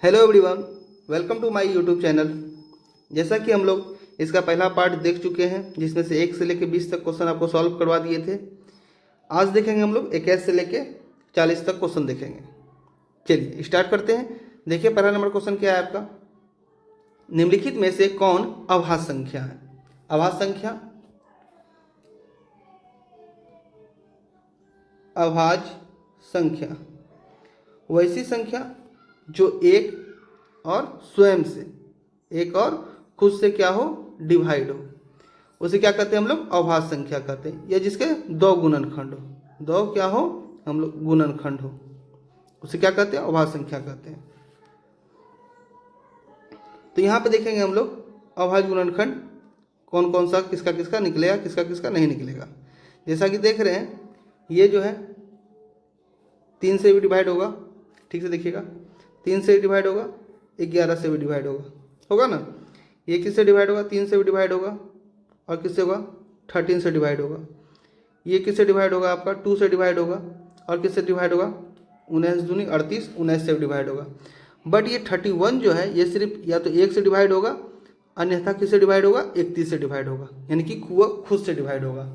Hello everyone, welcome to my YouTube channel. जैसा कि हम लोग इसका पहला पार्ट देख चुके हैं जिसमें से 1 से लेकर 20 तक क्वेश्चन आपको सॉल्व करवा दिए थे। आज देखेंगे हम लोग 21 से लेकर 40 तक क्वेश्चन देखेंगे। चलिए स्टार्ट करते हैं। देखिए पहला नंबर क्वेश्चन क्या है आपका। निम्नलिखित में से कौन अभाज्य संख्या है? अभाज्य संख्या, अभाज्य संख्या वैसी संख्या जो एक और स्वयं से, एक और खुद से क्या हो, डिवाइड हो, उसे क्या कहते हैं हम लोग? अभाज्य संख्या कहते हैं। या जिसके दो गुणनखंड हो, दो क्या हो, हम लोग गुणनखंड हो, उसे क्या कहते हैं? अभाज्य संख्या कहते हैं। तो यहाँ पे देखेंगे हम लोग अभाज्य गुणनखंड कौन कौन सा, किसका किसका निकलेगा, किसका किसका नहीं निकलेगा। जैसा कि देख रहे हैं ये जो है 3 से भी डिवाइड होगा, ठीक से देखिएगा, 3 से डिवाइड होगा, 11 से भी डिवाइड होगा ना। ये किससे डिवाइड होगा? 3 से भी डिवाइड होगा, और किससे होगा? 13 से डिवाइड होगा। ये किससे डिवाइड होगा? आपका 2 से डिवाइड होगा, और किससे डिवाइड होगा? 19 दूनी 38, 19 से भी डिवाइड होगा। बट ये 31 जो है ये सिर्फ या तो 1 से डिवाइड होगा, अन्यथा किससे डिवाइड होगा? 31 से डिवाइड होगा, यानी कि वह खुद से डिवाइड होगा।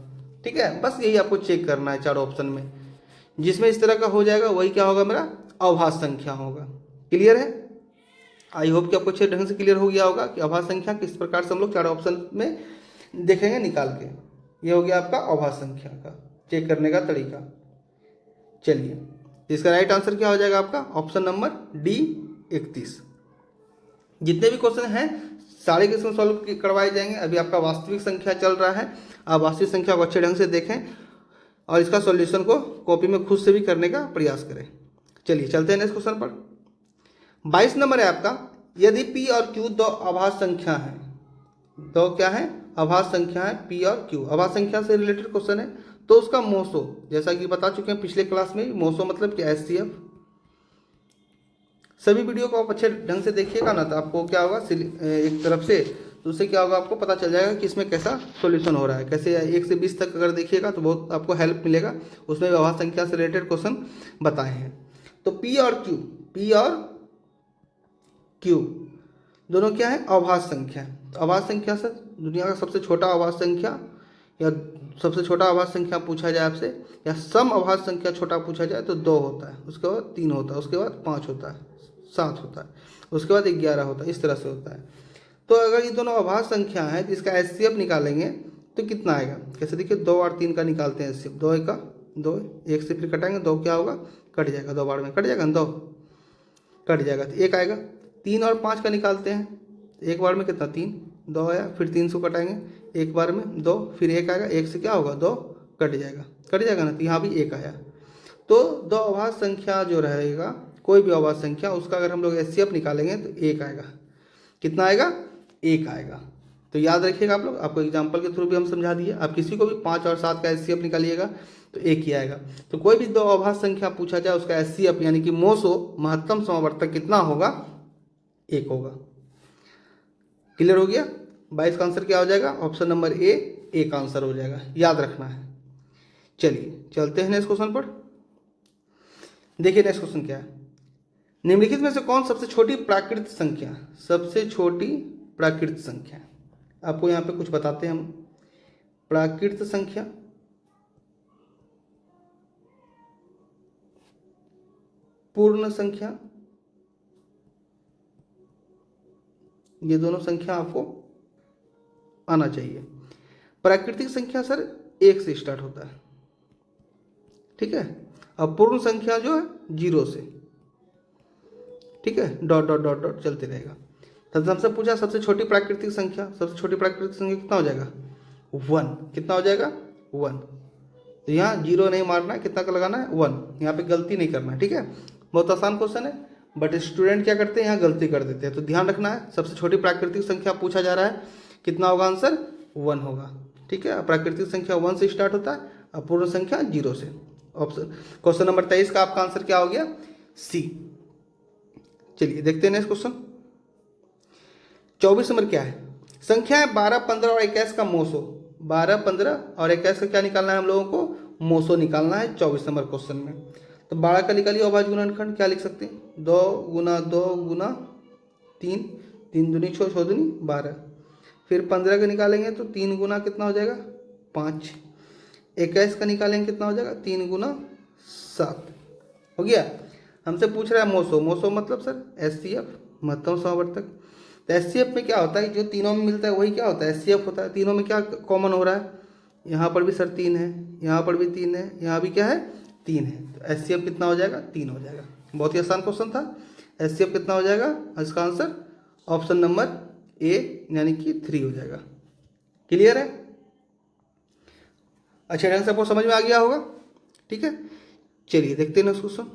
ठीक है, बस यही आपको चेक करना है चार ऑप्शन में। जिसमें इस तरह का हो जाएगा वही क्या होगा? मेरा अभाज्य संख्या होगा। क्लियर है? आई होप कि आपको अच्छे ढंग से क्लियर हो गया होगा कि अभाज्य संख्या किस प्रकार से हम लोग चार ऑप्शन में देखेंगे निकाल के। ये हो गया आपका अभाज्य संख्या का चेक करने का तरीका। चलिए इसका राइट आंसर क्या हो जाएगा आपका? Option number D 31। जितने भी क्वेश्चन हैं सारे के इसमें सॉल्व करवाए जाएंगे। अभी आपका वास्तविक संख्या चल रहा है, आप वास्तविक संख्या को अच्छे ढंग से देखें और इसका सॉल्यूशन को कॉपी में खुद से भी करने का प्रयास करें। चलिए चलते हैं नेक्स्ट क्वेश्चन पर। 22 नंबर है आपका। यदि P और Q दो अभाज्य संख्या है, दो क्या है? अभाज्य संख्या है P और Q, अभाज्य संख्या से रिलेटेड क्वेश्चन है, तो उसका मोसो, जैसा कि बता चुके हैं पिछले क्लास में, मोसो मतलब क्या? HCF। सभी वीडियो को आप अच्छे ढंग से देखिएगा ना, तो आपको क्या होगा एक तरफ से, तो उससे क्या होगा आपको पता चल जाएगा कि इसमें कैसा सॉल्यूशन हो रहा है, कैसे 1 से 20 तक अगर देखिएगा तो बहुत आपको हेल्प मिलेगा। उसमें भी अभाज्य संख्या से रिलेटेड क्वेश्चन बताए हैं। तो P और Q दोनों क्या है? अभाज्य संख्या। अभाज्य संख्या से दुनिया का सबसे छोटा अभाज्य संख्या या सबसे छोटा अभाज्य संख्या पूछा जाए आपसे, या सम अभाज्य संख्या छोटा पूछा जाए तो 2 होता है, उसके बाद 3 होता है, उसके बाद 5 होता है, 7 होता है, उसके बाद 11 होता है, इस तरह से होता है। तो अगर ये दोनों अभाज्य संख्या है तो इसका HCF निकालेंगे तो कितना आएगा? कैसे? देखिए 2 और 3 का निकालते हैं HCF। 2 का 2, 1 से फिर कटाएंगे, 2 क्या होगा? कट जाएगा, 2 बार में कट जाएगा, 2 कट जाएगा तो 1 आएगा। 3 और 5 का निकालते हैं, एक बार में कितना? 3, 2 आया, फिर 3 से कटाएंगे, एक बार में 2, फिर 1 आएगा, 1 से क्या होगा? 2 कट जाएगा ना, तो यहाँ भी 1 आया। तो दो अभाज्य संख्या जो रहेगा, कोई भी अभाज्य संख्या, उसका अगर हम लोग HCF निकालेंगे तो 1 आएगा। कितना आएगा? 1 आएगा। तो याद रखिएगा आप लोग, आपको एग्जाम्पल के थ्रू भी हम समझा दिए। आप किसी को भी 5 और 7 का HCF निकालिएगा तो 1 ही आएगा। तो कोई भी दो अभाज्य संख्या पूछा जाए उसका HCF यानी कि मोसो, महत्तम समावर्तक कितना होगा? 1 होगा। क्लियर हो गया? 22 का आंसर क्या हो जाएगा? ऑप्शन नंबर ए 1 आंसर हो जाएगा, याद रखना है। चलिए चलते हैं नेक्स्ट क्वेश्चन पर। देखिए नेक्स्ट क्वेश्चन क्या है। निम्नलिखित में से कौन सबसे छोटी प्राकृत संख्या, सबसे छोटी प्राकृत संख्या? आपको यहाँ पे कुछ बताते हैं हम। प्राकृत संख्या, पूर्ण संख्या, ये दोनों संख्या आपको आना चाहिए। प्राकृतिक संख्या सर 1 से स्टार्ट होता है, ठीक है। अब पूर्ण संख्या जो है 0 से, ठीक है, डॉट डॉट डॉट डॉट चलते रहेगा। तब हमसे पूछा सबसे छोटी प्राकृतिक संख्या, सबसे छोटी प्राकृतिक संख्या कितना हो जाएगा? 1। कितना हो जाएगा? 1। तो यहाँ 0 नहीं मारना है, कितना का लगाना है? 1। यहाँ पे गलती नहीं करना है, ठीक है। बहुत आसान क्वेश्चन है, बट स्टूडेंट क्या करते हैं, यहाँ गलती कर देते हैं। तो ध्यान रखना है, सबसे छोटी प्राकृतिक संख्या पूछा जा रहा है, कितना होगा आंसर? 1 होगा, ठीक है। प्राकृतिक संख्या 1 से स्टार्ट होता है, अपूर्ण संख्या 0 से। ऑप्शन क्वेश्चन नंबर 23 का आपका आंसर क्या हो गया? सी। चलिए देखते हैं नेक्स्ट क्वेश्चन। 24 नंबर क्या है? संख्या है 12, 15 और 21 का मोसो। 12, 15 और 21 का क्या निकालना है हम लोगों को? मोसो निकालना है 24 नंबर क्वेश्चन में। तो 12 का निकालिए अभाज्य गुणनखंड, क्या लिख सकते हैं? 2 गुना 2 गुना 3, 3 दूनी 6, 6 दूनी 12। फिर 15 का निकालेंगे तो 3 गुना कितना हो जाएगा? 5। 21 का निकालेंगे कितना हो जाएगा? 3 गुना 7। हो गया। हमसे पूछ रहा है मोसो, मोसो मतलब सर एचसीएफ, महत्तम समावर्तक। तो एचसीएफ में क्या होता है? जो तीनों में मिलता है वही क्या होता है? एचसीएफ होता है। तीनों में क्या कॉमन हो रहा है? यहाँ पर भी सर 3 है, यहाँ पर भी 3 है, यहाँ भी क्या है? 3 है। तो एचसीएफ कितना हो जाएगा? 3 हो जाएगा। बहुत ही आसान क्वेश्चन था। एचसीएफ कितना हो जाएगा? इसका आंसर ऑप्शन नंबर ए यानी कि 3 हो जाएगा। क्लियर है? अच्छे ढंग से आपको समझ में आ गया होगा। ठीक है, चलिए देखते हैं नेक्स्ट क्वेश्चन।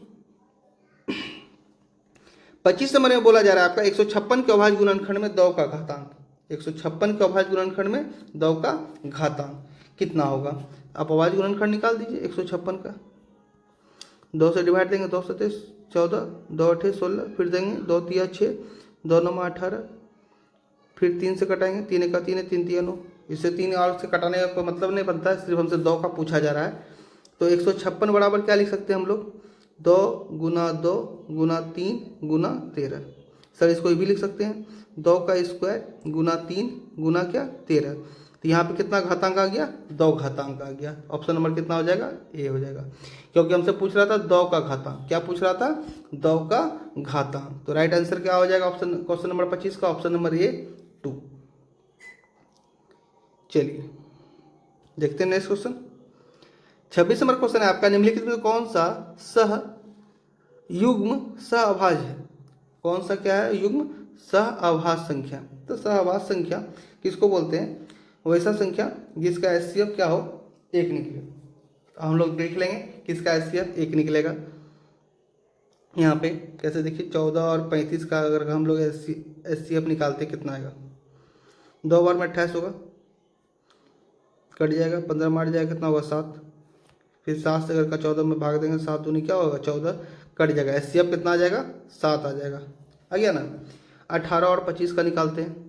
25 नंबर में बोला जा रहा है आपका 156 के अभाज्य गुणनखंड में 2 का घातांक। 156 के अभाज्य गुणनखंड में 2 का घातांक कितना होगा? आप अभाज्य गुणनखंड निकाल दीजिए 156 का। 2 से डिवाइड देंगे, 2 7 14, 2 8 16, फिर देंगे 2 3 6, 2 9 18, फिर 3 से कटाएंगे, 3 1 3 3 3 9। इससे 3 और से कटाने का कोई मतलब नहीं बनता है, सिर्फ हमसे 2 का पूछा जा रहा है। तो 156 बराबर क्या लिख सकते हैं हम लोग? 2 गुना 2 गुना 3 गुना 13। सर इसको ये भी लिख सकते हैं 2 का स्क्वायर गुना 3 गुना क्या? 13। तो यहाँ पे कितना घातांक आ गया? 2 घातांक आ गया। ऑप्शन नंबर कितना हो जाएगा? ए हो जाएगा, क्योंकि हमसे पूछ रहा था 2 का घातांक। क्या पूछ रहा था? 2 का घातांक। तो राइट आंसर क्या हो जाएगा ऑप्शन क्वेश्चन नंबर 25 का? Option number A 2। चलिए देखते हैं नेक्स्ट क्वेश्चन। 26 नंबर क्वेश्चन है आपका, निम्नलिखित में कौन सा सह युग्म सहअभाज्य है? कौन सा क्या है? युग्म सहअभाज्य संख्या। तो सहअभाज्य संख्या किसको बोलते हैं? वैसा संख्या जिसका एचसीएफ क्या हो? 1 निकले। तो हम लोग देख लेंगे किसका एचसीएफ 1 निकलेगा। यहाँ पे कैसे देखिए, 14 और 35 का अगर हम लोग एचसीएफ निकालते कितना आएगा? 2 बार में 28 होगा, कट जाएगा, 15 मार जाएगा, कितना होगा? 7। फिर 7 से अगर का 14 में भाग देंगे, 7 दूनी क्या होगा? 14, कट जाएगा। एचसीएफ कितना आ जाएगा? 7 आ जाएगा। आ गया ना। 18 और 25 का निकालते हैं।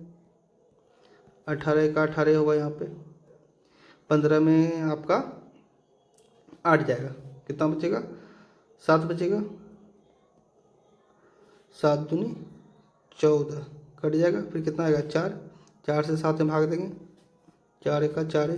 18 का 18 होगा यहाँ पे, 15 में आपका 8 जाएगा, कितना बचेगा? 7 बचेगा, 7 दूनी 14, कट जाएगा, फिर कितना आएगा? 4। 4 से 7 में भाग देंगे, 4 का 4,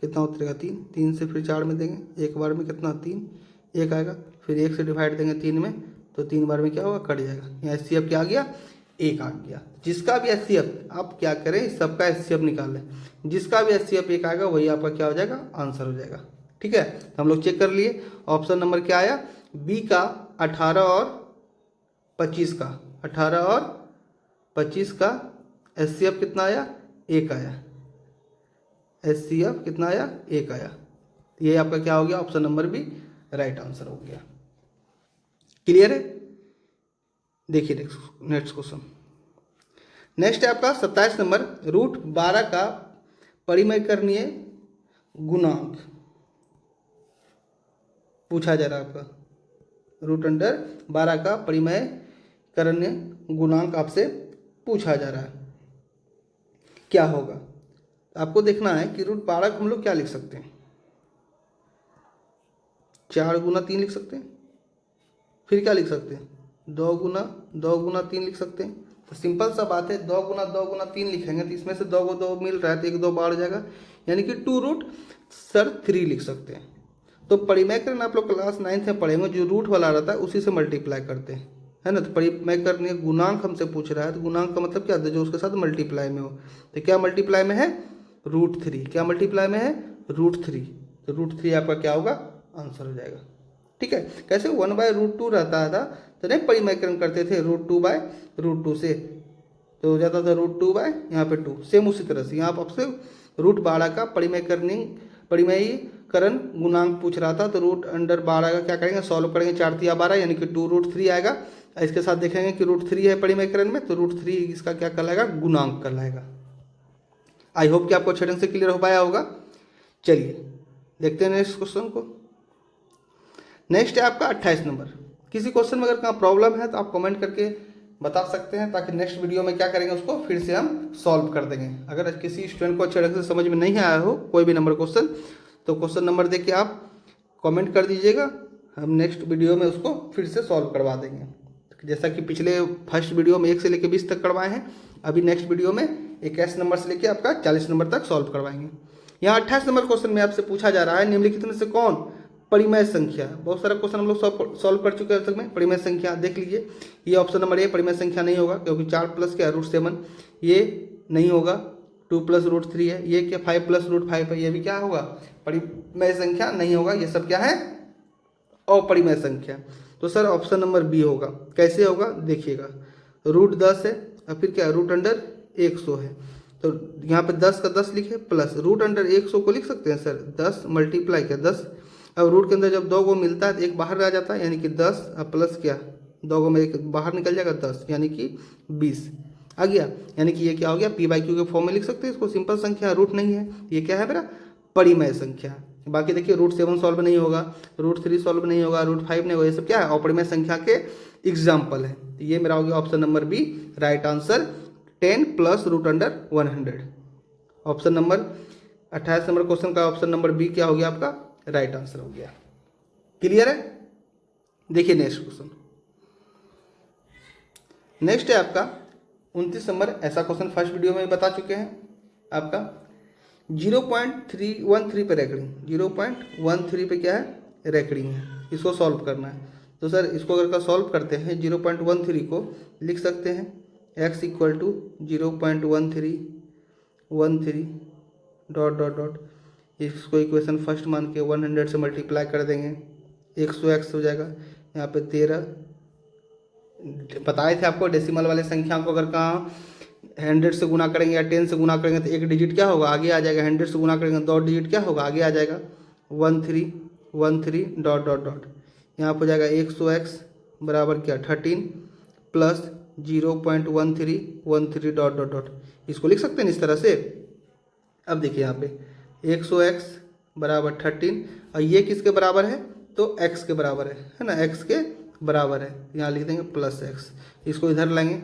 कितना उतरेगा? 3। 3 से फिर 4 में देंगे, एक बार में कितना? 3, 1 आएगा। फिर 1 से डिवाइड देंगे 3 में, तो 3 बार में क्या होगा? कट जाएगा। यहाँ एचसीएफ क्या आ गया? 1 आ गया। जिसका भी एचसीएफ, आप क्या करें, सबका एचसीएफ निकाल लें, जिसका भी एचसीएफ 1 आएगा वही आपका क्या हो जाएगा? आंसर हो जाएगा। ठीक है, तो हम लोग चेक कर लिए। ऑप्शन नंबर क्या आया? बी का 18 और 25 का, 18 और 25 का एचसीएफ कितना आया? 1 आया। एचसीएफ कितना आया? 1 आया। ये आपका क्या हो गया? Option number B right answer हो गया। क्लियर है? देखिए नेक्स्ट क्वेश्चन। नेक्स्ट है आपका 27 नंबर, √12 का परिमेयकरणीय गुणांक पूछा जा रहा है आपका। √12 का परिमेयकरणीय गुणांक आपसे पूछा जा रहा है, क्या होगा? आपको देखना है कि √12 को हम लोग क्या लिख सकते हैं? 4 गुना 3 लिख सकते हैं। फिर क्या लिख सकते हैं? 2 गुना 3 लिख सकते हैं। तो सिंपल सा बात है, 2 गुना 3 लिखेंगे तो इसमें से 2 को 2 मिल रहा है तो 1 2 बाढ़ जाएगा, यानी कि 2√3 लिख सकते हैं। तो परिमेयकरण आप लोग क्लास 9th में पढ़ेंगे, जो रूट वाला रहता है उसी से मल्टीप्लाई करते हैं, है ना। तो परिमेयकरणीय गुणांक हमसे पूछ रहा है, तो गुणांक का मतलब क्या होता है? जो उसके साथ मल्टीप्लाई में हो। तो क्या मल्टीप्लाई में है? √3। क्या मल्टीप्लाई में है? √3। तो √3 आपका क्या होगा? आंसर हो जाएगा। ठीक है, कैसे 1/√2 रहता था तो नहीं परिमेयकरण करते थे √2/√2 से, तो हो जाता था √2 यहाँ पे 2। सेम उसी तरह से यहाँ पर आपसे √12 का परिमेयीकरण गुणांक पूछ रहा था, तो √12 का क्या करेंगे? सॉल्व करेंगे, 4 तिया 12 यानी कि 2√3 आएगा। इसके साथ देखेंगे कि √3 है परिमेयकरण में, तो √3 इसका क्या कहलाएगा? गुणांक कहलाएगा। आई होप कि आपको अच्छे ढंग से क्लियर हो पाया होगा। चलिए देखते हैं नेक्स्ट क्वेश्चन को। नेक्स्ट है आपका 28 नंबर। किसी क्वेश्चन में अगर कहाँ प्रॉब्लम है तो आप कमेंट करके बता सकते हैं, ताकि नेक्स्ट वीडियो में क्या करेंगे उसको फिर से हम सॉल्व कर देंगे। अगर किसी स्टूडेंट को अच्छे ढंग से समझ में नहीं आया हो कोई भी नंबर क्वेश्चन, तो क्वेश्चन नंबर देके आप कमेंट कर दीजिएगा, हम नेक्स्ट वीडियो में उसको फिर से सॉल्व करवा देंगे। जैसा कि पिछले फर्स्ट वीडियो में 1 से लेकर 20 तक करवाए हैं, अभी नेक्स्ट वीडियो में 21 नंबर से लेकर आपका 40 नंबर तक सॉल्व करवाएंगे। यहाँ 28 नंबर क्वेश्चन में आपसे पूछा जा रहा है निम्नलिखित में से कौन परिमेय संख्या। बहुत सारा क्वेश्चन हम लोग सॉल्व कर चुके हैं अब तक में। परिमेय संख्या देख लीजिए, ये ऑप्शन नंबर ए परिमेय संख्या नहीं होगा, क्योंकि 4 प्लस क्या √7, ये नहीं होगा। 2 प्लस √3 है, ये क्या 5 प्लस √5 है, ये भी क्या होगा परिमेय संख्या नहीं होगा। ये सब क्या है अपरिमेय संख्या। तो सर ऑप्शन नंबर बी होगा। कैसे होगा देखिएगा, √10 है और फिर क्या √100 है, तो यहाँ पे 10 का 10 लिखे प्लस √100 को लिख सकते हैं सर 10 मल्टीप्लाई क्या 10। अब रूट के अंदर जब 2 को मिलता है तो एक बाहर आ जाता है, यानी कि 10 और प्लस क्या 2 को में एक बाहर निकल जाएगा 10, यानी कि 20 आ गया। यानी कि ये क्या हो गया p/q के फॉर्म में लिख सकते हैं इसको। सिंपल संख्या, रूट नहीं है, ये क्या है मेरा परिमेय संख्या। बाकी देखिए √7 सॉल्व नहीं होगा, √3 सॉल्व नहीं होगा, √5 नहीं होगा, ये सब क्या है अपरिमेय संख्या के एग्जाम्पल है। ये मेरा हो गया option number B right answer 10 plus √100। Option number 28 number question का ऑप्शन नंबर बी क्या हो गया आपका राइट आंसर हो गया। क्लियर है। देखिए नेक्स्ट क्वेश्चन, नेक्स्ट है आपका 29 नंबर। ऐसा क्वेश्चन फर्स्ट वीडियो में बता चुके हैं आपका 0.313 पे रैकडिंग, 0.13 पे क्या है रैकडिंग है, इसको सॉल्व करना है। तो सर इसको अगर सॉल्व करते हैं 0.13 को लिख सकते हैं x = 0.1313 डॉट डॉट डॉट, इसको इक्वेशन फर्स्ट मान के 100 से मल्टीप्लाई कर देंगे, 100x हो जाएगा। यहाँ पे 13 बताए थे आपको डेसिमल वाले संख्या को अगर कहाँ 100 से गुना करेंगे या 10 से गुना करेंगे तो एक डिजिट क्या होगा आगे आ जाएगा, 100 से गुना करेंगे 2 डिजिट क्या होगा आगे आ जाएगा 1313 डॉट डॉट डॉट। यहाँ पर हो जाएगा 100x बराबर क्या 13 प्लस 0.1313 डॉट डॉट डॉट, इसको लिख सकते हैं इस तरह से। अब देखिए यहाँ पे 100x बराबर 13 और ये किसके बराबर है तो x के बराबर है ना, x के बराबर है, यहाँ लिख देंगे प्लस x, इसको इधर लाएंगे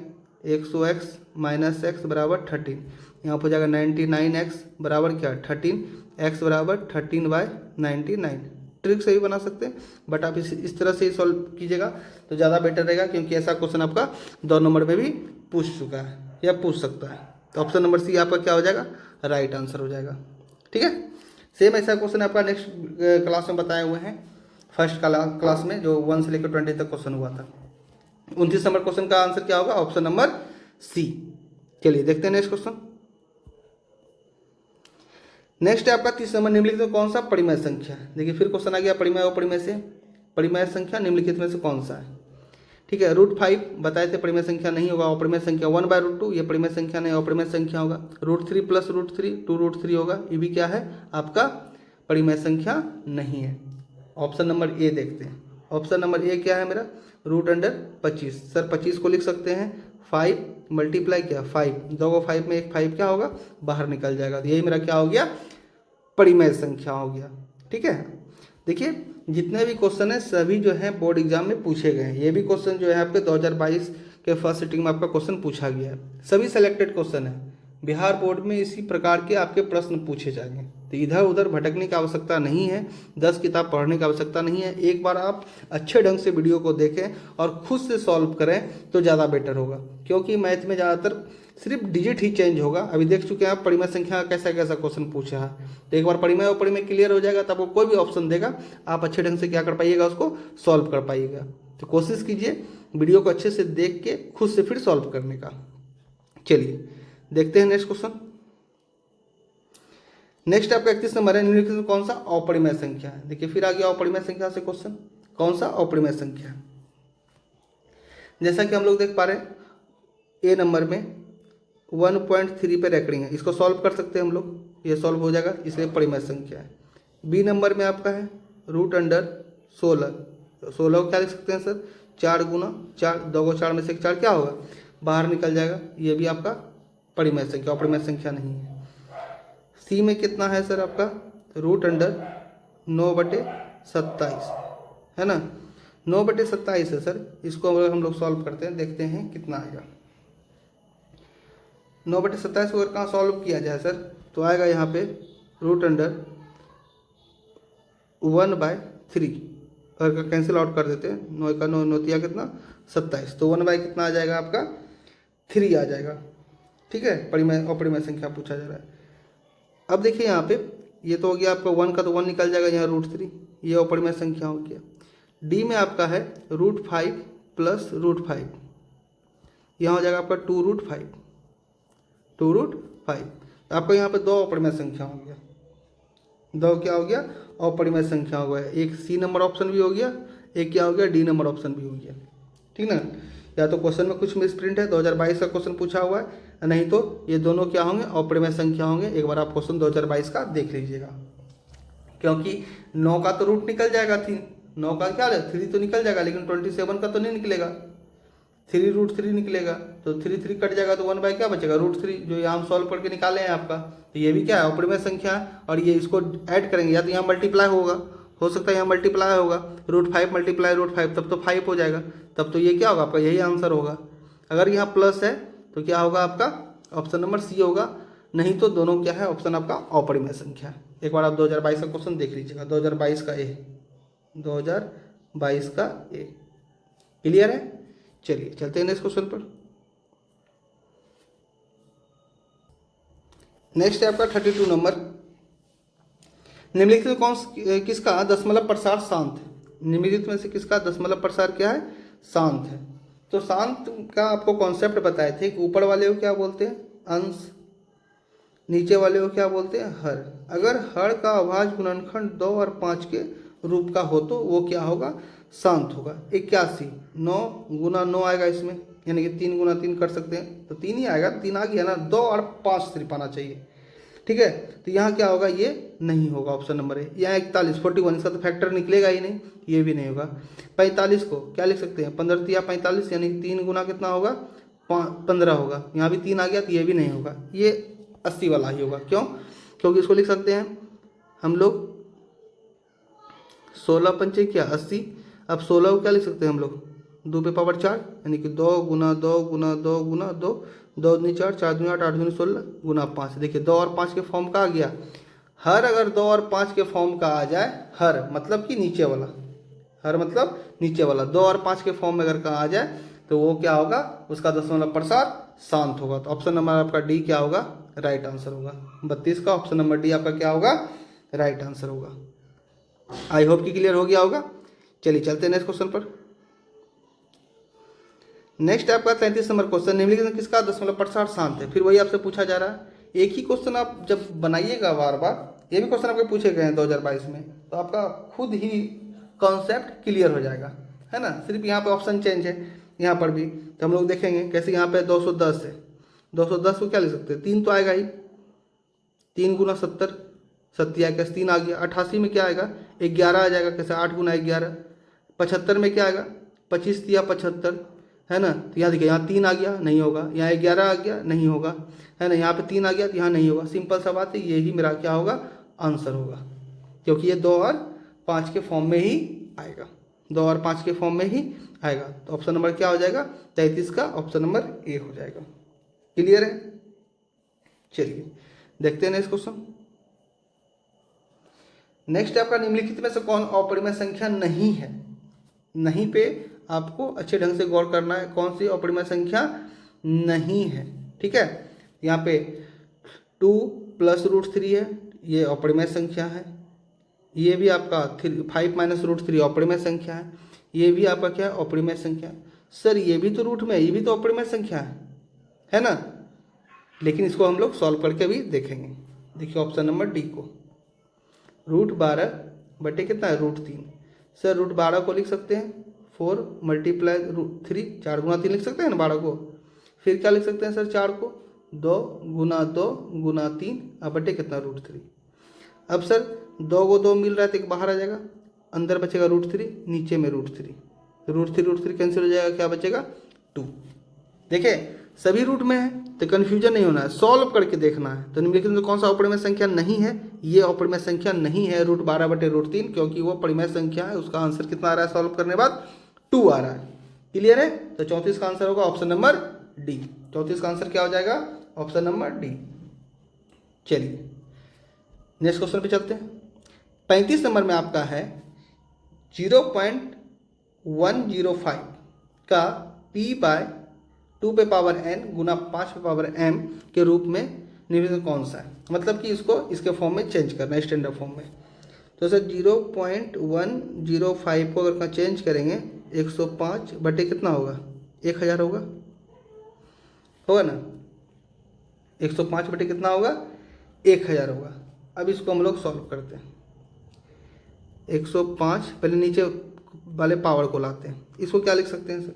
100x माइनस x बराबर 13, यहाँ पर हो जाएगा 99x बराबर क्या 13, x बराबर 13/99। ट्रिक से भी बना सकते हैं बट आप इस तरह से सॉल्व कीजिएगा तो ज़्यादा बेटर रहेगा, क्योंकि ऐसा क्वेश्चन आपका 2 नंबर में भी पूछ चुका है या पूछ सकता है। तो ऑप्शन नंबर सी आपका क्या हो जाएगा राइट आंसर हो जाएगा। ठीक है। सेम ऐसा क्वेश्चन आपका नेक्स्ट क्लास में बताए हुए हैं, फर्स्ट क्लास में जो 1 से लेकर 20 तक क्वेश्चन हुआ था। 29 नंबर क्वेश्चन का आंसर क्या होगा ऑप्शन नंबर सी। चलिए देखते हैं नेक्स्ट क्वेश्चन। नेक्स्ट है आपका 30 नंबर, निम्नलिखित में कौन सा परिमेय संख्या है। देखिए फिर क्वेश्चन आ गया परिमेय और परिमेय से, परिमेय संख्या निम्नलिखित में से कौन सा है। ठीक है, √5 बताए थे परिमेय संख्या नहीं होगा, अपरिमेय संख्या 1/√2 ये परिमेय संख्या नहीं अपरिमेय संख्या होगा। √3 प्लस √3 2√3 होगा, ये भी क्या है आपका परिमेय संख्या नहीं है। ऑप्शन नंबर ए देखते हैं। ऑप्शन नंबर ए क्या है मेरा √25। सर 25 को लिख सकते हैं 5 मल्टीप्लाई क्या 5, 2 को 5 में एक 5 क्या होगा बाहर निकल जाएगा, तो यही मेरा क्या हो गया परिमेय संख्या हो गया। ठीक है। देखिए जितने भी क्वेश्चन है सभी जो है बोर्ड एग्जाम में पूछे गए हैं। ये भी क्वेश्चन जो है आपके 2022 के फर्स्ट सिटिंग में आपका क्वेश्चन पूछा गया है, सभी सेलेक्टेड क्वेश्चन है। बिहार बोर्ड में इसी प्रकार के आपके प्रश्न पूछे जाएंगे, तो इधर उधर भटकने की आवश्यकता नहीं है, 10 किताब पढ़ने की आवश्यकता नहीं है। एक बार आप अच्छे ढंग से वीडियो को देखें और खुद से सॉल्व करें तो ज़्यादा बेटर होगा, क्योंकि मैथ में ज़्यादातर सिर्फ डिजिट ही चेंज होगा। अभी देख चुके हैं आप परिमेय संख्या कैसा कैसा क्वेश्चन पूछा है, तो एक बार परिमेय और परिमेय क्लियर हो जाएगा तब वो कोई भी ऑप्शन देगा आप अच्छे ढंग से क्या कर पाइएगा उसको सॉल्व कर पाइएगा। तो कोशिश कीजिए वीडियो को अच्छे से देख के खुद से फिर सॉल्व करने का। चलिए देखते हैं नेक्स्ट क्वेश्चन। नेक्स्ट आपका 31 नंबर है, निम्नलिखित में कौन सा अपरिमेय संख्या है। देखिए फिर आ गया अपरिमेय संख्या से क्वेश्चन, कौन सा अपरिमेय संख्या। जैसा कि हम लोग देख पा रहे हैं ए नंबर में 1.3 पे रैकडिंग है, इसको सॉल्व कर सकते हैं हम लोग, ये सॉल्व हो जाएगा इसलिए परिमेय संख्या है। बी नंबर में आपका है √16, 16 को क्या लिख सकते हैं सर 4 गुना 4, 2 को 4 में से 4 क्या होगा बाहर निकल जाएगा, ये भी आपका परिमेय संख्या अपरिमेय संख्या नहीं है। सी में कितना है सर आपका √9/27 है ना, 9/27 है सर। इसको अगर हम लोग सॉल्व करते हैं देखते हैं कितना आएगा। 9/27 को अगर कहाँ सॉल्व किया जाए सर तो आएगा यहाँ पे √1/3 हर का कैंसिल आउट कर देते हैं, 9 का 9, 9 तिया कितना 27, तो 1 बाई कितना आ जाएगा आपका 3 आ जाएगा। ठीक है, अपरिमेय संख्या पूछा जा रहा है। अब देखिए यहाँ पे ये तो हो गया आपका 1 का, तो 1 निकल जाएगा यहाँ √3, ये अपरिमेय संख्या हो गया। डी में आपका है √5 प्लस √5, यहाँ हो जाएगा आपका 2√5, 2√5। आपका यहाँ पे 2 अपरिमेय संख्या हो गया, 2 क्या हो गया अपरिमेय संख्या हो गया। एक सी नंबर ऑप्शन भी हो गया, एक क्या हो गया डी नंबर ऑप्शन भी हो गया। ठीक ना, या तो क्वेश्चन में कुछ मिसप्रिंट है, 2022 का क्वेश्चन पूछा हुआ है, नहीं तो ये दोनों क्या होंगे अपरिमेय संख्या होंगे। एक बार आप क्वेश्चन 2022 का देख लीजिएगा, क्योंकि 9 का तो रूट निकल जाएगा 3, 9 का क्या है 3 तो निकल जाएगा, लेकिन 27 का तो नहीं निकलेगा, 3√3 निकलेगा, तो 3 कट जाएगा, तो 1 बाई क्या बचेगा √3, जो यहाँ हम सॉल्व करके निकाले हैं आपका। तो ये भी क्या है अपरिमेय संख्या है, और ये इसको ऐड करेंगे, या तो यहाँ मल्टीप्लाई होगा, हो सकता है यहाँ मल्टीप्लाई होगा, √5 मल्टीप्लाई √5 तब तो 5 हो जाएगा, तब तो ये क्या होगा आपका यही आंसर होगा। अगर यहाँ प्लस है तो क्या होगा आपका ऑप्शन नंबर सी होगा, नहीं तो दोनों क्या है ऑप्शन आपका अपरिमेय संख्या है। एक बार आप 2022 का क्वेश्चन देख लीजिएगा, 2022 का ए, 2022 का ए। क्लियर है, चलिए चलते हैं नेक्स्ट क्वेश्चन पर। नेक्स्ट है आपका 32 नंबर। निम्नलिखित में कौन किसका दशमलव प्रसार शांत है? निम्नलिखित में से किसका दशमलव प्रसार क्या है शांत है? तो शांत का आपको कॉन्सेप्ट बताए थे कि ऊपर वाले को क्या बोलते हैं अंश, नीचे वाले को क्या बोलते हैं हर। अगर हर का अभाज्य गुणनखंड 2 और 5 के रूप का हो तो वो क्या होगा शांत होगा। 81, 9 गुना 9 आएगा इसमें, यानी कि 3 गुना 3 कर सकते हैं, तो 3 ही आएगा, 3 आ गया ना, 2 और 5 सिर्फ आना चाहिए। ठीक है, तो यहाँ क्या होगा ये नहीं होगा ऑप्शन नंबर ए। यहाँ 41, 41 इसका तो फैक्टर निकलेगा ही नहीं, ये भी नहीं होगा। 45 को क्या लिख सकते हैं 15 तिया 45, यानी 3 गुना कितना होगा 15 होगा, यहाँ भी 3 आ गया, तो ये भी नहीं होगा, ये 80 वाला ही होगा। क्यों? क्योंकि इसको लिख सकते हैं हम लोग 16 पंचे क्या 80। अब 16 को क्या लिख सकते हैं हम लोग 2 पे पावर 4, यानी कि 2 गुना 2 गुना 2 गुना 2, 2 दूनी 4, 4 दूनी 8, 8 दूनी 16 गुना 5। देखिए 2 और 5 के फॉर्म का आ गया हर। अगर 2 और 5 के फॉर्म का आ जाए हर मतलब कि नीचे वाला, हर मतलब नीचे वाला, 2 और 5 के फॉर्म में अगर का आ जाए तो वो क्या होगा उसका दशमलव प्रसार शांत होगा। तो ऑप्शन नंबर आपका डी क्या होगा राइट आंसर होगा। 32 का ऑप्शन नंबर डी आपका क्या होगा राइट आंसर होगा। आई होप कि क्लियर हो गया होगा। चलिए चलते हैं नेक्स्ट क्वेश्चन पर। नेक्स्ट आपका 33 नंबर क्वेश्चन, निम्नलिखित में किसका दशमलव प्रसार शांत है? फिर वही आपसे पूछा जा रहा है। एक ही क्वेश्चन आप जब बनाइएगा बार बार, ये भी क्वेश्चन आपके पूछे गए हैं 2022 में, तो आपका खुद ही कॉन्सेप्ट क्लियर हो जाएगा, है ना। सिर्फ यहाँ पे ऑप्शन चेंज है, यहाँ पर भी तो हम लोग देखेंगे कैसे। यहाँ पे 210 है, 210 को क्या लिख सकते हैं 3 तो आएगा ही, 3 गुना 70, 70 कैसे 3 आ गया। 88 में क्या आएगा 11 आ जाएगा, कैसे 8 गुना 11। 75 में क्या आएगा 25 तिया 75, है ना। तो यहाँ देखिए यहाँ 3 आ गया नहीं होगा, यहाँ 11 आ गया नहीं होगा, है ना। यहाँ पे 3 आ गया तो यहाँ नहीं होगा। सिंपल सा बात है, यही मेरा क्या होगा आंसर होगा, क्योंकि ये 2 और 5 के फॉर्म में ही आएगा, 2 और 5 के फॉर्म में ही आएगा। तो ऑप्शन नंबर क्या हो जाएगा 33 का ऑप्शन नंबर ए हो जाएगा। क्लियर है, चलिए देखते हैं नेक्स्ट क्वेश्चन। नेक्स्ट आपका निम्नलिखित में से कौन अपरिमेय संख्या नहीं है? नहीं पे आपको अच्छे ढंग से गौर करना है, कौन सी अपरिमेय संख्या नहीं है। ठीक है, यहाँ पे 2 प्लस √3 है, ये अपरिमेय संख्या है। ये भी आपका 5 माइनस √3 अपरिमेय संख्या है। ये भी आपका क्या है अपरिमेय संख्या। सर ये भी तो रूट में है, ये भी तो अपरिमेय संख्या है ना। लेकिन इसको हम लोग सॉल्व करके भी देखेंगे। देखिए ऑप्शन नंबर डी को, √12 बटे कितना है √3। सर √12 को लिख सकते हैं 4 मल्टीप्लाई √3, 4 गुना 3 लिख सकते हैं ना 12 को। फिर क्या लिख सकते हैं सर 4 को 2 गुना 2 गुना 3 अब बटे कितना √3। अब सर 2 को 2 मिल रहा है तो एक बाहर आ जाएगा, अंदर बचेगा √3, नीचे में √3, √3 कैंसिल हो जाएगा, क्या बचेगा 2। देखिए सभी रूट में है तो कन्फ्यूजन नहीं होना है, सॉल्व करके देखना है। तो निम्नलिखित में कौन सा अपरिमेय संख्या नहीं है? ये अपरिमेय संख्या नहीं है √12 बटे √3, क्योंकि वो परिमेय संख्या है। उसका आंसर कितना आ रहा है सॉल्व करने बाद 2 आ रहा है। क्लियर है, तो 34 का आंसर होगा ऑप्शन नंबर डी। 34 का आंसर क्या हो जाएगा ऑप्शन नंबर डी। चलिए नेक्स्ट क्वेश्चन पे चलते हैं। 35 नंबर में आपका है 0.105 का p/2 पे पावर n गुना 5 पे पावर m के रूप में निम्नलिखित कौन सा है। मतलब कि इसको इसके फॉर्म में चेंज करना है, स्टैंडर्ड फॉर्म में। तो सर 0.105 को अगर चेंज करेंगे 105 बटे कितना होगा, 1000 होगा ना। 105 बटे कितना होगा, 1000 होगा। अब इसको हम लोग सॉल्व करते हैं। 105 पहले नीचे वाले पावर को लाते हैं। इसको क्या लिख सकते हैं सर,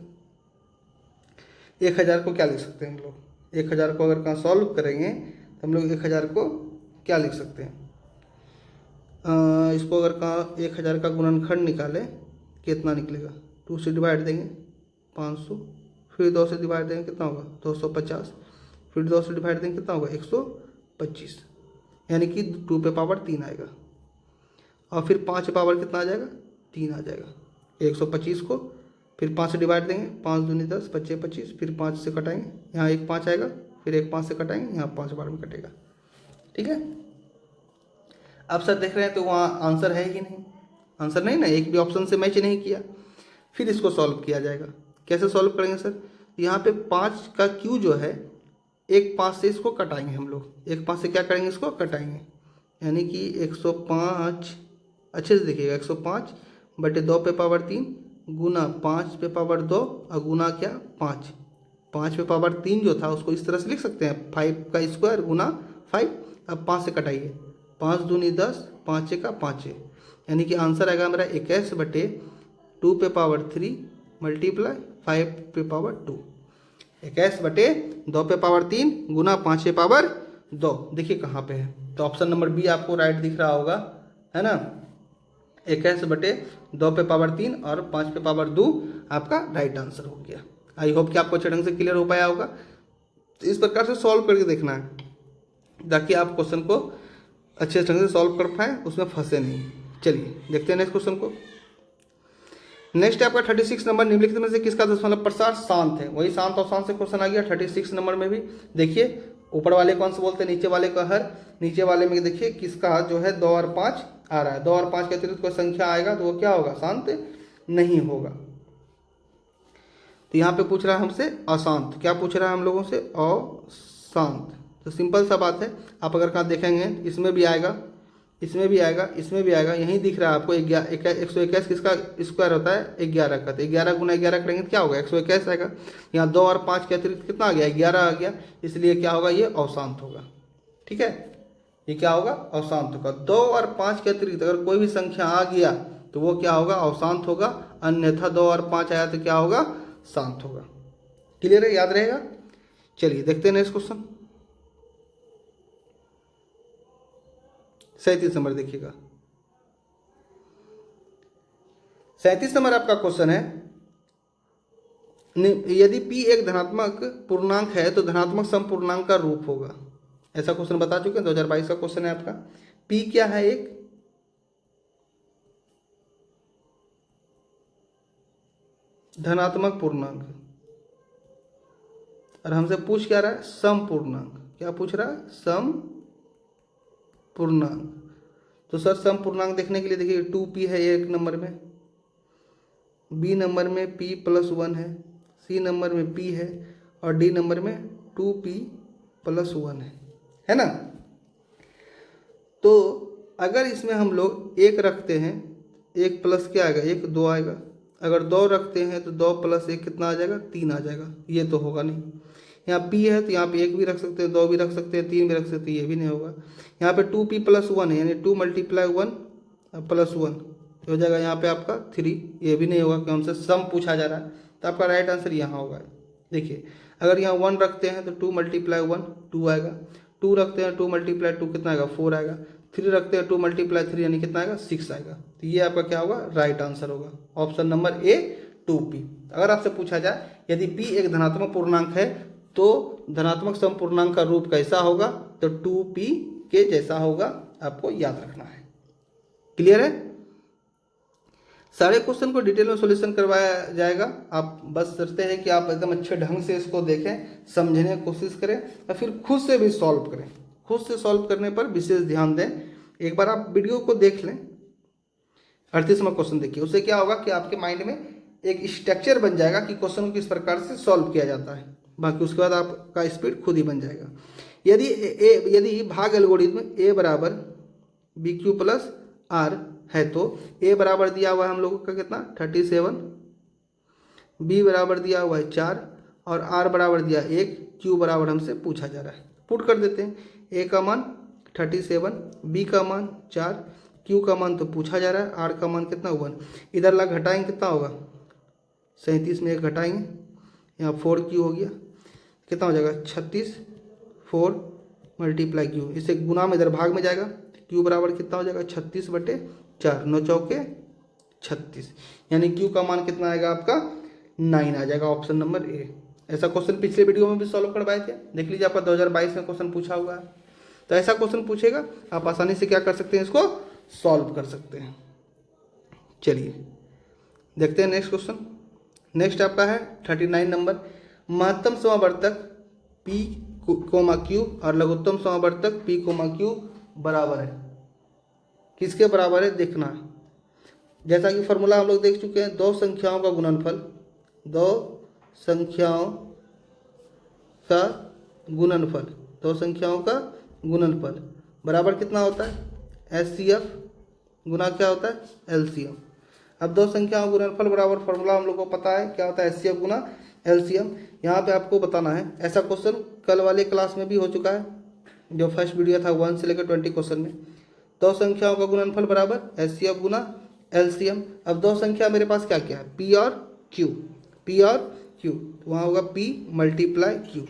1000 को क्या लिख सकते हैं हम लोग, 1000 को अगर कहाँ सॉल्व करेंगे तो हम लोग 1000 को क्या लिख सकते हैं, इसको अगर कहाँ 1000 का गुणनखंड निकाले कितना निकलेगा, 2 से डिवाइड देंगे 500, फिर 2 से डिवाइड देंगे कितना होगा 250, फिर 2 से डिवाइड देंगे कितना होगा 125, यानी कि 2 पे पावर 3 आएगा। और फिर 5 पे पावर कितना आ जाएगा, 3 आ जाएगा। 125 को फिर 5 से डिवाइड देंगे, 5 दूनी 10, 25 25, फिर 5 से कटाएंगे, यहाँ एक 5 आएगा, फिर एक 5 से कटाएंगे, यहाँ 5 बार में कटेगा। ठीक है। अब सर देख रहे हैं तो वहाँ आंसर है कि नहीं, आंसर नहीं ना, एक भी ऑप्शन से मैच नहीं किया। फिर इसको सॉल्व किया जाएगा। कैसे सॉल्व करेंगे सर, यहाँ पे 5 का क्यू जो है, एक 5 से इसको कटाएंगे हम लोग, एक 5 से क्या करेंगे, इसको कटाएंगे, यानी कि 105, अच्छे से देखिएगा, 105 बटे 2 पे पावर 3 गुना 5 पे पावर 2 और गुना क्या 5, 5 पे पावर 3 जो था उसको इस तरह से लिख सकते हैं, 5 का स्क्वायर गुना 5। अब 5 से कटाइए, 5 दूनी 10, 5 का 5, यानी कि आंसर आएगा मेरा 21 बटे 2 पे पावर 3 मल्टीप्लाई 5 पे पावर 2, 21 बटे 2 पे पावर 3 गुना 5 पे पावर 2। देखिए कहाँ पे है, तो ऑप्शन नंबर बी आपको राइट दिख रहा होगा, है ना। 21 बटे 2 पे पावर 3 और 5 पे पावर 2 आपका राइट आंसर हो गया। आई होप कि आपको अच्छे ढंग से क्लियर हो पाया होगा। तो इस प्रकार से सॉल्व करके देखना है ताकि आप क्वेश्चन को अच्छे ढंग से सॉल्व कर पाए, उसमें फंसे नहीं। चलिए देखते हैं नेक्स्ट क्वेश्चन को। नेक्स्ट है आपका 36 नंबर, निम्नलिखित में से किसका दशमलव प्रसार शांत है। वही शांत और शांत से क्वेश्चन आ गया 36 नंबर में भी। देखिए ऊपर वाले कौन से बोलते हैं, नीचे वाले का हर, नीचे वाले में देखिए किसका जो है 2 और 5 आ रहा है। 2 और 5 के अतिरिक्त कोई संख्या आएगा तो वो क्या होगा, शांत नहीं होगा। तो यहाँ पे पूछ रहा है हमसे अशांत, क्या पूछ रहा है हम लोगों से, अशांत। तो सिंपल सा बात है, आप अगर कहाँ देखेंगे इसमें भी आएगा, इसमें भी आएगा, इसमें भी आएगा, यहीं दिख रहा है आपको 121 किसका स्क्वायर होता है 11 का, तो 11 गुना 11 करेंगे तो क्या होगा 121 आएगा। यहाँ 2 और 5 के अतिरिक्त कितना आ गया 11 आ गया, इसलिए क्या होगा ये अशांत होगा। ठीक है, ये क्या होगा अशांत होगा। 2 और 5 के अतिरिक्त अगर कोई भी संख्या आ गया तो वो क्या होगा अशांत होगा, अन्यथा 2 और 5 आया तो क्या होगा शांत होगा। क्लियर है, याद रहेगा। चलिए देखते हैं नेक्स्ट क्वेश्चन। 37 नंबर देखिएगा। 37 नंबर आपका क्वेश्चन है, यदि p एक धनात्मक पूर्णांक है तो धनात्मक समपूर्णांक का रूप होगा। ऐसा क्वेश्चन बता चुके हैं, 2022 का क्वेश्चन है आपका। p क्या है, एक धनात्मक पूर्णांक, और हमसे पूछ क्या रहा है समपूर्णांक। क्या पूछ रहा है, समपूर्णांक। तो सर समपूर्णांक देखने के लिए देखिए 2p है एक नंबर में, b नंबर में p + 1 है, c नंबर में p है और d नंबर में 2p + 1 है ना। तो अगर इसमें हम लोग 1 रखते हैं, 1 प्लस क्या आएगा 1, 2 आएगा। अगर 2 रखते हैं तो 2 + 1 कितना आ जाएगा 3 आ जाएगा। ये तो होगा नहीं। यहाँ p है तो यहाँ पे 1 भी रख सकते हैं, 2 भी रख सकते हैं, 3 भी रख सकते हैं, ये भी नहीं होगा। यहाँ पे 2p + 1 है, यानी 2 × 1 + 1 हो जाएगा यहाँ पे आपका 3, ये भी नहीं होगा क्योंकि हमसे सम पूछा जा रहा है। तो आपका राइट आंसर यहाँ होगा। देखिए अगर यहाँ 1 रखते हैं तो 2 × 1 2 आएगा, 2 रखते हैं 2 × 2 कितना आएगा 4 आएगा, 3 रखते हैं 2 × 3 यानी कितना आएगा 6 आएगा। तो ये आपका क्या होगा राइट आंसर होगा, ऑप्शन नंबर ए 2p। अगर आपसे पूछा जाए यदि p एक धनात्मक पूर्णांक है तो धनात्मक समपूर्णांक का रूप कैसा होगा, तो 2p के जैसा होगा, आपको याद रखना है। क्लियर है। सारे क्वेश्चन को डिटेल में सॉल्यूशन करवाया जाएगा। आप बस सोचते हैं कि आप एकदम अच्छे ढंग से इसको देखें, समझने की कोशिश करें और फिर खुद से भी सॉल्व करें। खुद से सॉल्व करने पर विशेष ध्यान दें। एक बार आप वीडियो को देख लें 38वां क्वेश्चन देखिए, उससे क्या होगा कि आपके माइंड में एक स्ट्रक्चर बन जाएगा कि क्वेश्चन को किस प्रकार से सॉल्व किया जाता है, बाकी उसके बाद आपका स्पीड खुद ही बन जाएगा। यदि भाग एल्गोरिथम ए बराबर बी क्यू प्लस आर है तो ए बराबर दिया हुआ है हम लोगों का कितना 37, बी बराबर दिया हुआ है 4 और आर बराबर दिया 1, क्यू बराबर हमसे पूछा जा रहा है। पुट कर देते हैं, ए का मान 37, बी का मान 4, क्यू का मान तो पूछा जा रहा है, आर का मान कितना 1, इधर ला घटाएंगे कितना होगा 37 में 1 घटाएंगे, यहाँ 4 क्यू हो गया, कितना हो जाएगा 36, 4 मल्टीप्लाई क्यू, इसे गुना में इधर भाग में जाएगा, क्यू बराबर कितना हो जाएगा 36/4, 9 चौके 36, यानी क्यू का मान कितना आएगा आपका 9 आ जाएगा, ऑप्शन नंबर ए। ऐसा क्वेश्चन पिछले वीडियो में भी सॉल्व करवाए थे, देख लीजिए आपका 2022 में क्वेश्चन पूछा हुआ है। तो ऐसा क्वेश्चन पूछेगा, आप आसानी से क्या कर सकते हैं, इसको सॉल्व कर सकते हैं। चलिए देखते हैं नेक्स्ट क्वेश्चन। नेक्स्ट आपका है 39 नंबर, महत्तम समावर्तक P, Q और लघुत्तम समावर्तक P, Q बराबर है, किसके बराबर है देखना है। जैसा कि फॉर्मूला हम लोग देख चुके हैं, दो संख्याओं का गुणनफल, दो संख्याओं का गुणनफल बराबर कितना होता है HCF गुना क्या होता है LCM। अब दो संख्याओं का गुणनफल बराबर फॉर्मूला हम लोग को पता है क्या होता है HCF गुना LCM। यहाँ पे आपको बताना है, ऐसा क्वेश्चन कल वाले क्लास में भी हो चुका है, जो फर्स्ट वीडियो था 1 से लेकर 20 क्वेश्चन में। दो संख्याओं का गुणनफल बराबर HCF गुना LCM। अब दो संख्या मेरे पास क्या क्या है P और Q, तो वहाँ होगा P मल्टीप्लाई Q।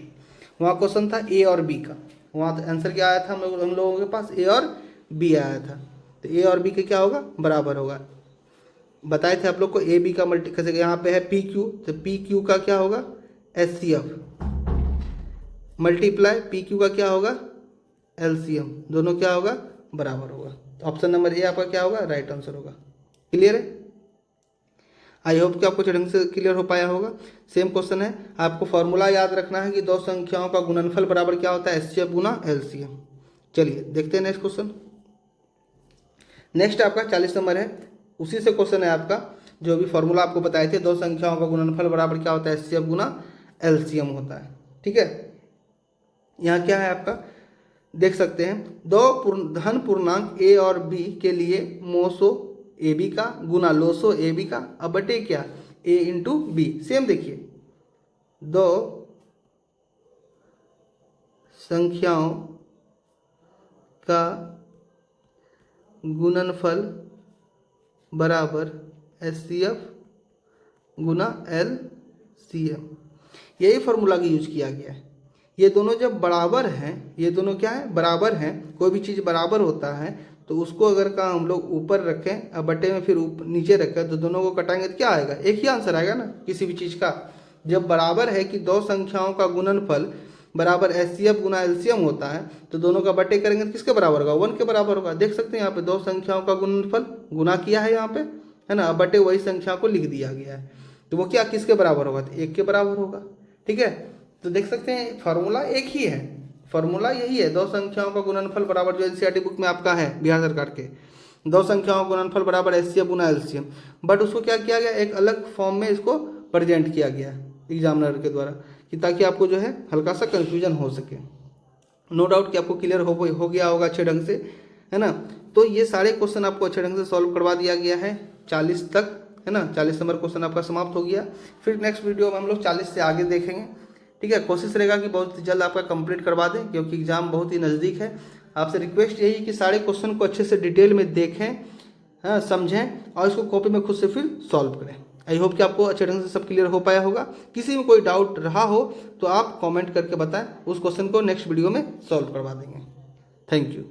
वहाँ क्वेश्चन था A और B का, वहाँ तो आंसर क्या आया था हम लोगों के पास A और B आया था, तो A और B के क्या होगा बराबर होगा। बताए थे आप लोग को ए बी का मल्टी, कैसे यहाँ पे है पी क्यू, तो पी क्यू का क्या होगा HCF मल्टीप्लाई पी क्यू का क्या होगा LCM, दोनों क्या होगा बराबर होगा। तो ऑप्शन नंबर ए आपका क्या होगा राइट आंसर होगा। क्लियर है, आई होप कि आपको ढंग से क्लियर हो पाया होगा। सेम क्वेश्चन है, आपको फॉर्मूला याद रखना है कि दो संख्याओं का गुणनफल बराबर क्या होता है HCF गुना LCM। चलिए देखते हैं नेक्स्ट क्वेश्चन। नेक्स्ट आपका 40 नंबर है, उसी से क्वेश्चन है आपका, जो भी फॉर्मूला आपको बताए थे, दो संख्याओं का गुणनफल बराबर क्या होता है HCF गुना LCM होता है। ठीक है, यहाँ क्या है आपका देख सकते हैं, दो धन पूर्णांक A और B के लिए मोसो AB का गुना लोसो AB का अब बटे क्या A इंटू B। सेम देखिए, दो संख्याओं का गुणनफल बराबर HCF गुना LCM, यही फॉर्मूला का यूज किया गया है। ये दोनों जब बराबर हैं, ये दोनों क्या है बराबर हैं, कोई भी चीज़ बराबर होता है तो उसको अगर का हम लोग ऊपर रखें और बटे में फिर नीचे रखें तो दोनों को कटाएंगे तो क्या आएगा एक ही आंसर आएगा ना किसी भी चीज़ का। जब बराबर है कि दो संख्याओं का गुणनफल बराबर HCF गुना LCM होता है तो दोनों का बटे करेंगे तो किसके बराबर होगा 1 के बराबर होगा। देख सकते हैं यहाँ पे दो संख्याओं का गुणनफल गुना किया है यहाँ पे, है ना, बटे वही संख्या को लिख दिया गया है, तो वो क्या किसके बराबर होगा तो 1 के बराबर होगा। ठीक है, तो देख सकते हैं फार्मूला एक ही है, फार्मूला यही है, दो संख्याओं का गुणनफल बराबर जो NCERT बुक में आपका है बिहार सरकार के, दो संख्याओं का गुणनफल बराबर HCF गुना LCM, बट उसको क्या किया गया एक अलग फॉर्म में इसको प्रेजेंट किया गया एग्जामिनर के द्वारा कि ताकि आपको जो है हल्का सा कन्फ्यूजन हो सके। नो डाउट कि आपको क्लियर हो गया होगा अच्छे ढंग से, है ना। तो ये सारे क्वेश्चन आपको अच्छे ढंग से सॉल्व करवा दिया गया है 40 तक, है ना। 40 नंबर क्वेश्चन आपका समाप्त हो गया। फिर नेक्स्ट वीडियो में हम लोग 40 से आगे देखेंगे। ठीक है, कोशिश रहेगा कि बहुत जल्द आपका कंप्लीट करवा दें क्योंकि एग्जाम बहुत ही नज़दीक है। आपसे रिक्वेस्ट यही है कि सारे क्वेश्चन को अच्छे से डिटेल में देखें, हाँ समझें और इसको कॉपी में खुद से फिर सॉल्व करें। आई होप कि आपको अच्छे ढंग से सब क्लियर हो पाया होगा। किसी में कोई डाउट रहा हो तो आप कमेंट करके बताएं, उस क्वेश्चन को नेक्स्ट वीडियो में सॉल्व करवा देंगे। Thank you.